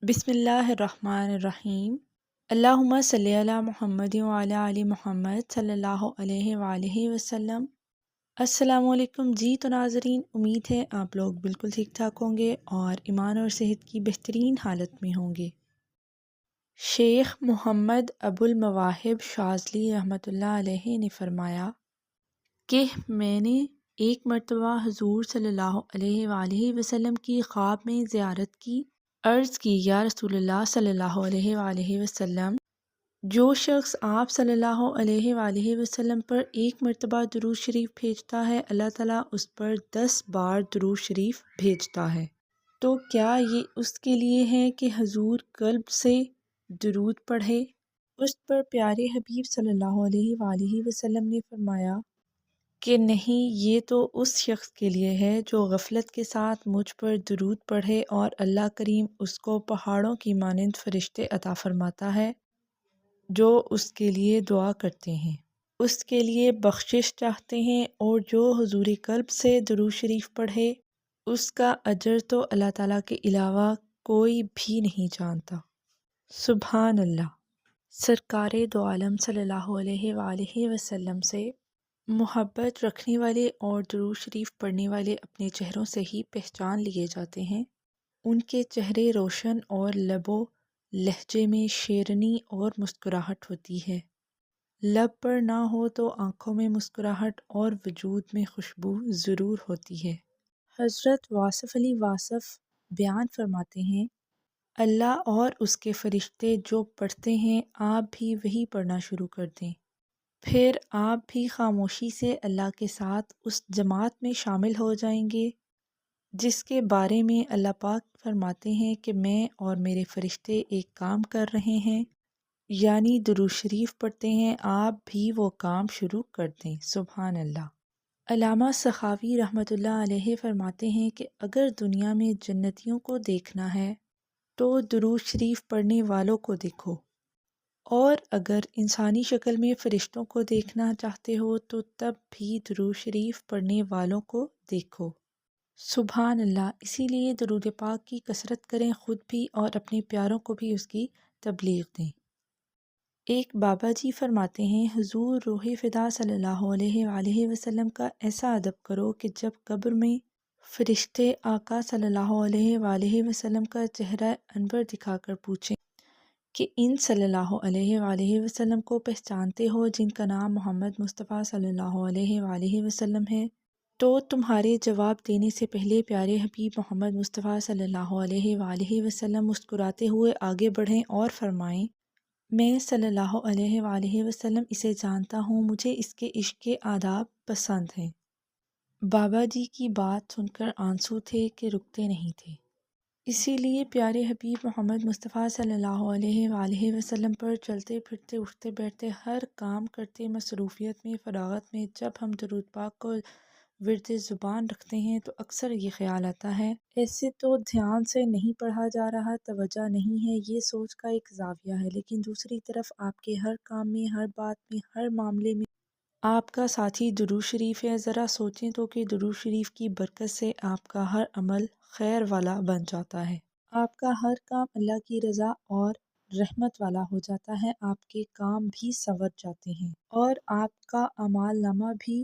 بسم اللہ الرحمن الرحیم۔ اللہم صلی علی محمد وعلی آل محمد صلی اللہ علیہ وآلہ وسلم۔ السلام علیکم جی۔ تو ناظرین، امید ہے آپ لوگ بالکل ٹھیک ٹھاک ہوں گے اور ایمان اور صحت کی بہترین حالت میں ہوں گے۔ شیخ محمد ابو المواہب شاذلی رحمۃ اللہ علیہ نے فرمایا کہ میں نے ایک مرتبہ حضور صلی اللہ علیہ وآلہ وسلم کی خواب میں زیارت کی۔ عرض کی، یا رسول اللہ صلی اللہ علیہ وآلہ وسلم، جو شخص آپ صلی اللہ علیہ وآلہ وسلم پر ایک مرتبہ درود شریف بھیجتا ہے، اللہ تعالیٰ اس پر 10 بار درود شریف بھیجتا ہے۔ تو کیا یہ اس کے لیے ہے کہ حضور قلب سے درود پڑھے؟ اس پر پیارے حبیب صلی اللہ علیہ وآلہ وسلم نے فرمایا کہ نہیں، یہ تو اس شخص کے لیے ہے جو غفلت کے ساتھ مجھ پر درود پڑھے اور اللہ کریم اس کو پہاڑوں کی مانند فرشتے عطا فرماتا ہے جو اس کے لیے دعا کرتے ہیں، اس کے لیے بخشش چاہتے ہیں، اور جو حضور قلب سے درود شریف پڑھے اس کا اجر تو اللہ تعالیٰ کے علاوہ کوئی بھی نہیں جانتا۔ سبحان اللہ۔ سرکار دو عالم صلی اللہ علیہ وآلہ وسلم سے محبت رکھنے والے اور درود شریف پڑھنے والے اپنے چہروں سے ہی پہچان لیے جاتے ہیں۔ ان کے چہرے روشن اور لب و لہجے میں شیرینی اور مسکراہٹ ہوتی ہے۔ لب پر نہ ہو تو آنکھوں میں مسکراہٹ اور وجود میں خوشبو ضرور ہوتی ہے۔ حضرت واصف علی واصف بیان فرماتے ہیں، اللہ اور اس کے فرشتے جو پڑھتے ہیں آپ بھی وہی پڑھنا شروع کر دیں، پھر آپ بھی خاموشی سے اللہ کے ساتھ اس جماعت میں شامل ہو جائیں گے جس کے بارے میں اللہ پاک فرماتے ہیں کہ میں اور میرے فرشتے ایک کام کر رہے ہیں، یعنی درود شریف پڑھتے ہیں، آپ بھی وہ کام شروع کر دیں۔ سبحان اللہ۔ علامہ سخاوی رحمۃ اللہ علیہ فرماتے ہیں کہ اگر دنیا میں جنتیوں کو دیکھنا ہے تو درود شریف پڑھنے والوں کو دیکھو، اور اگر انسانی شکل میں فرشتوں کو دیکھنا چاہتے ہو تو تب بھی درود شریف پڑھنے والوں کو دیکھو۔ سبحان اللہ۔ اسی لیے درود پاک کی کثرت کریں، خود بھی اور اپنے پیاروں کو بھی اس کی تبلیغ دیں۔ ایک بابا جی فرماتے ہیں، حضور روح فدا صلی اللہ علیہ وآلہ وسلم کا ایسا ادب کرو کہ جب قبر میں فرشتے آقا صلی اللہ علیہ وآلہ وسلم کا چہرہ انور دکھا کر پوچھیں کہ ان صلی اللہ علیہ وآلہ وسلم کو پہچانتے ہو جن کا نام محمد مصطفیٰ صلی اللہ علیہ وآلہ وسلم ہے، تو تمہارے جواب دینے سے پہلے پیارے حبیب محمد مصطفیٰ صلی اللہ علیہ وآلہ وسلم مسکراتے ہوئے آگے بڑھیں اور فرمائیں، میں صلی اللہ علیہ وآلہ وسلم اسے جانتا ہوں، مجھے اس کے عشق کے آداب پسند ہیں۔ بابا جی کی بات سن کر آنسو تھے کہ رکتے نہیں تھے۔ اسی لیے پیارے حبیب محمد مصطفیٰ صلی اللہ علیہ وآلہ وسلم پر چلتے پھرتے اٹھتے بیٹھتے ہر کام کرتے مصروفیت میں فراغت میں جب ہم درود پاک کو ورد زبان رکھتے ہیں تو اکثر یہ خیال آتا ہے، ایسے تو دھیان سے نہیں پڑھا جا رہا، توجہ نہیں ہے، یہ سوچ کا ایک زاویہ ہے، لیکن دوسری طرف آپ کے ہر کام میں، ہر بات میں، ہر معاملے میں آپ کا ساتھی درود شریف ہے۔ ذرا سوچیں تو کہ درود شریف کی برکت سے آپ کا ہر عمل خیر والا بن جاتا ہے، آپ کا ہر کام اللہ کی رضا اور رحمت والا ہو جاتا ہے، آپ کے کام بھی سنور جاتے ہیں اور آپ کا اعمال نامہ بھی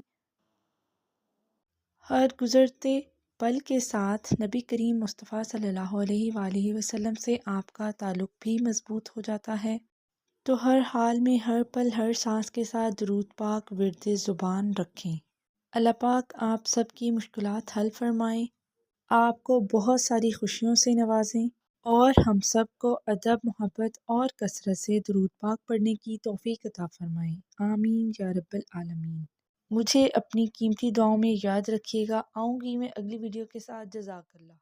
ہر گزرتے پل کے ساتھ نبی کریم مصطفیٰ صلی اللہ علیہ وآلہ وسلم سے آپ کا تعلق بھی مضبوط ہو جاتا ہے۔ تو ہر حال میں، ہر پل، ہر سانس کے ساتھ درود پاک ورد زبان رکھیں۔ اللہ پاک آپ سب کی مشکلات حل فرمائیں، آپ کو بہت ساری خوشیوں سے نوازیں، اور ہم سب کو ادب، محبت اور کثرت سے درود پاک پڑھنے کی توفیق عطا فرمائیں۔ آمین یا رب العالمین۔ مجھے اپنی قیمتی دعاؤں میں یاد رکھیے گا۔ آؤں گی میں اگلی ویڈیو کے ساتھ۔ جزاک اللہ۔